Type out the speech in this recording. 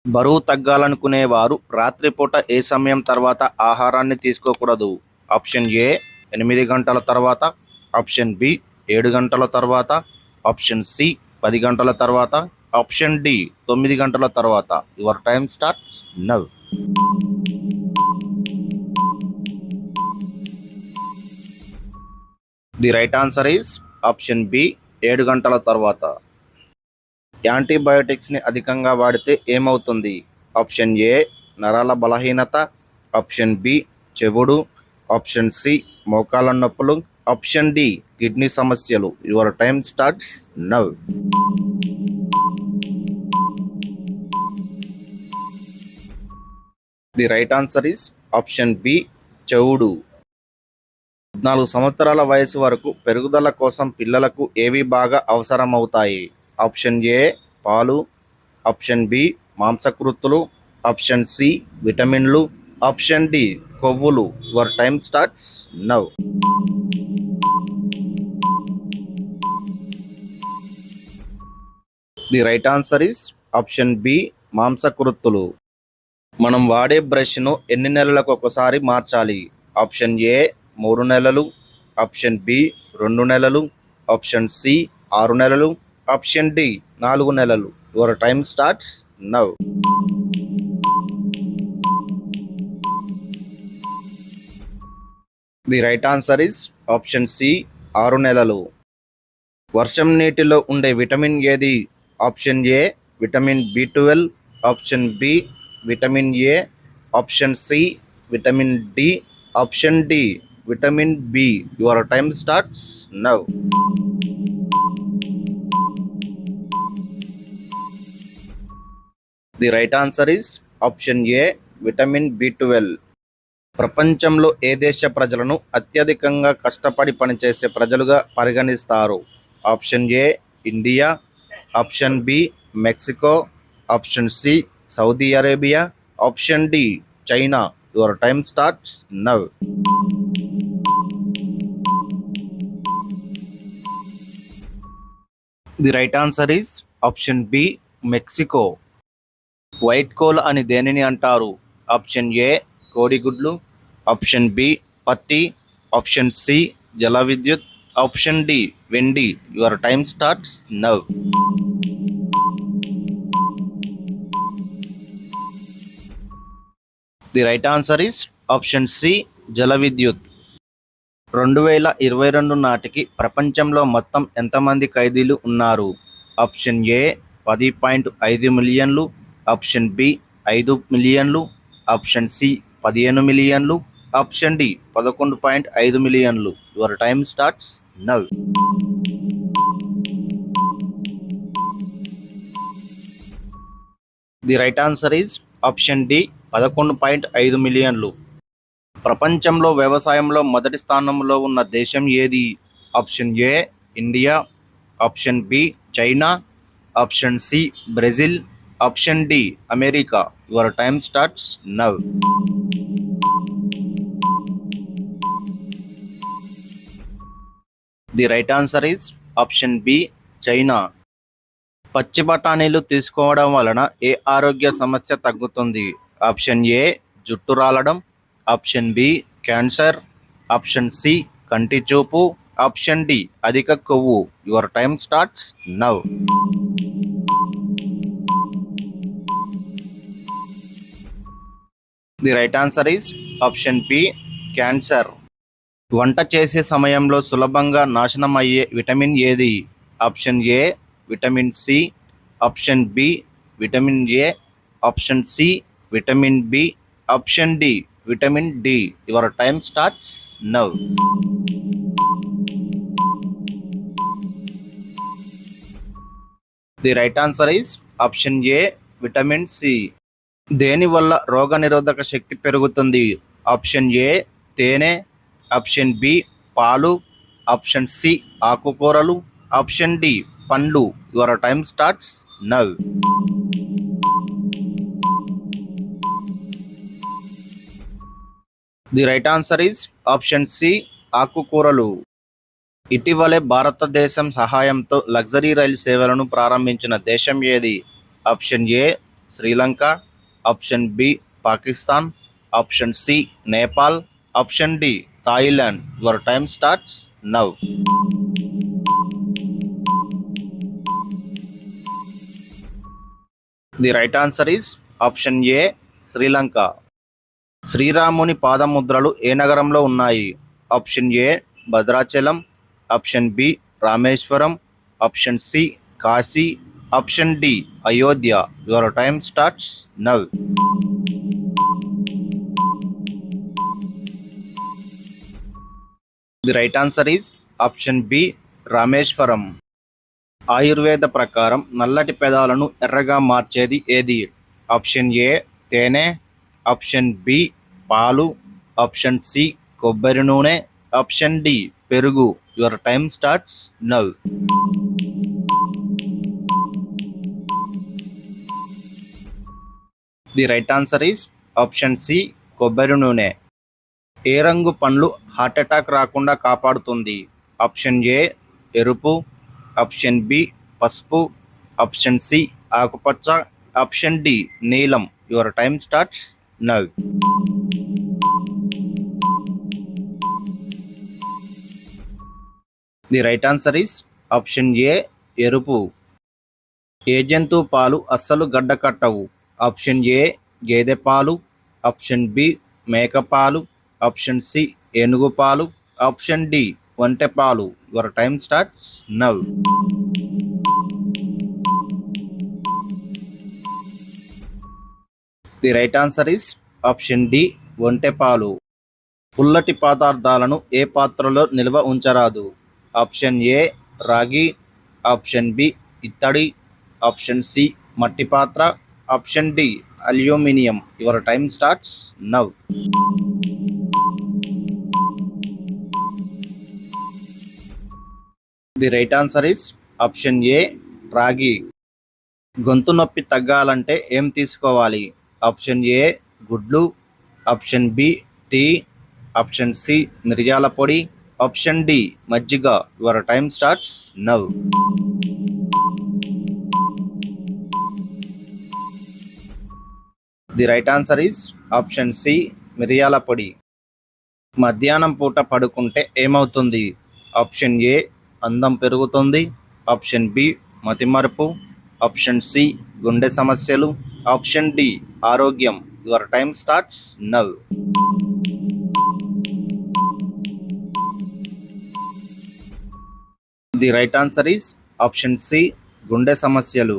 బరువు తగ్గాలనుకునే వారు రాత్రిపూట ఏ సమయం తర్వాత ఆహారాన్ని తీసుకోకూడదు? ఆప్షన్ ఏ 8 గంటల తర్వాత, ఆప్షన్ బి 7 గంటల తర్వాత, ఆప్షన్ సి 10 గంటల తర్వాత, ఆప్షన్ డి 9 గంటల తర్వాత. Your time starts now. The right answer is option B 7 గంటల తర్వాత. యాంటీబయోటిక్స్ని అధికంగా వాడితే ఏమవుతుంది? ఆప్షన్ ఏ నరాల బలహీనత, ఆప్షన్ బి చెవుడు, ఆప్షన్ సి మోకాళ్ళ నొప్పులు, ఆప్షన్ డి కిడ్నీ సమస్యలు. Your time starts now. The right answer is option B చెవుడు. 14 సంవత్సరాల వయసు వరకు పెరుగుదల కోసం పిల్లలకు ఏవి బాగా అవసరమవుతాయి? ఆప్షన్ ఏ పాలు, ఆప్షన్ బి మాంసకృత్తులు, ఆప్షన్ సి విటమిన్లు, ఆప్షన్ డి కొవ్వులు. Your time starts now. The right answer is option B మాంసకృత్తులు. మనం వాడే బ్రష్ను ఎన్ని నెలలకు ఒకసారి మార్చాలి? ఆప్షన్ ఏ 3 నెలలు, ఆప్షన్ బి 2 నెలలు, ఆప్షన్ సి 6 నెలలు, ఆప్షన్ డి 4 నెలలు. Your time starts now. The right answer is option C 6 నెలలు. వర్షం నీటిలో ఉండే విటమిన్ ఏది? ఆప్షన్ ఏ విటమిన్ బి12, option B vitamin A, option C vitamin D, option D vitamin B. Your time starts now. The right answer is option A vitamin బి12. ప్రపంచంలో ఏ దేశ ప్రజలను అత్యధికంగా కష్టపడి పనిచేసే ప్రజలుగా పరిగణిస్తారు? Option A India, option B Mexico, option C Saudi Arabia, option D China. Your time starts now. The right answer is option B Mexico. White coal అని దేనిని అంటారు? ఆప్షన్ ఏ కోడిగుడ్లు, ఆప్షన్ బి పత్తి, ఆప్షన్ సి జల విద్యుత్, option D వెండి. Your time starts now. The right answer is option C జల విద్యుత్. 2022 నాటికి ప్రపంచంలో మొత్తం ఎంతమంది ఖైదీలు ఉన్నారు? ఆప్షన్ ఏ 10.5 మిలియన్లు, ఆప్షన్ బి 5 మిలియన్లు, ఆప్షన్ సి 15 మిలియన్లు, ఆప్షన్ డి 11.5 మిలియన్లు. Your time starts now. The right answer is option D 11.5 మిలియన్లు. ప్రపంచంలో వ్యవసాయంలో మొదటి స్థానంలో ఉన్న దేశం ఏది? Option A India, option B China, option C Brazil, option D America. Your time starts now. The right answer is option B China. పచ్చి బఠానీలు తీసుకోవడం వలన ఏ ఆరోగ్య సమస్య తగ్గుతుంది? ఆప్షన్ ఏ జుట్టు రాలడం, option B cancer, option C కంటి చూపు, ఆప్షన్ డి అధిక కొవ్వు. Your time starts now. The right answer is option B cancer. వంట చేసే సమయంలో సులభంగా నాశనం అయ్యే విటమిన్ ఏది? Option A vitamin C, option B vitamin A, option C vitamin B, option D vitamin D. Your time starts now. The right answer is option A vitamin C. దేనివల్ల రోగనిరోధక శక్తి పెరుగుతుంది? ఆప్షన్ ఏ తేనె, option B పాలు, option C ఆకుకూరలు, option D పండ్లు. Your time starts now. The right answer is option C ఆకుకూరలు. ఇటీవలే భారతదేశం సహాయంతో లగ్జరీ రైలు సేవలను ప్రారంభించిన దేశం ఏది? Option A Sri Lanka, option B Pakistan, option C Nepal, option D Thailand. Your time starts now. The right answer is option A Sri Lanka. శ్రీరాముని పాదముద్రలు ఏ నగరంలో ఉన్నాయి? Option A Bhadrachalam, option B Rameswaram, option C Kashi, option D Ayodhya. Your time starts now. The right answer is option B Rameswaram. Ayurveda ప్రకారం నల్లటి పెదాలను ఎర్రగా మార్చేది ఏది? ఆప్షన్ ఏ తేనె, ఆప్షన్ బి పాలు, ఆప్షన్ సి కొబ్బరి నూనె, ఆప్షన్ డి పెరుగు. Your time starts now. The right answer is option C కొబ్బరి నూనె. ఏ రంగు పండ్లు హార్ట్ అటాక్ రాకుండా కాపాడుతుంది? ఆప్షన్ ఏ ఎరుపు, ఆప్షన్ బి పసుపు, ఆప్షన్ సి ఆకుపచ్చ, ఆప్షన్ డి నీలం. Your time starts now. The right answer is option ఏ ఎరుపు. ఏ జంతువు పాలు అస్సలు గడ్డ కట్టవు? ఆప్షన్ ఏ గేదె పాలు, ఆప్షన్ బి మేక పాలు, ఆప్షన్ సి ఏనుగు పాలు, ఆప్షన్ డి ఒంటె పాలు. Your time starts now. The right answer is option D ఒంటె పాలు. పుల్లటి పదార్థాలను ఏ పాత్రలో నిల్వ ఉంచరాదు? ఆప్షన్ ఏ రాగి, ఆప్షన్ బి ఇత్తడి, ఆప్షన్ సి మట్టి పాత్ర, option D aluminium. Your time starts now. The right answer is option A రాగి. గొంతు నొప్పి తగ్గాలంటే ఏం తీసుకోవాలి? ఆప్షన్ ఏ గుడ్లు, option B tea, option C మిరియాల పొడి, ఆప్షన్ డి మజ్జిగ. Your time starts now. The right answer is option C మిరియాల పొడి. మధ్యాహ్నం పూట పడుకుంటే ఏమవుతుంది? ఆప్షన్ ఏ అందం పెరుగుతుంది, ఆప్షన్ బి మతిమరుపు, ఆప్షన్ సి గుండె సమస్యలు, ఆప్షన్ డి ఆరోగ్యం. Your time starts now. The right answer is option C గుండె సమస్యలు.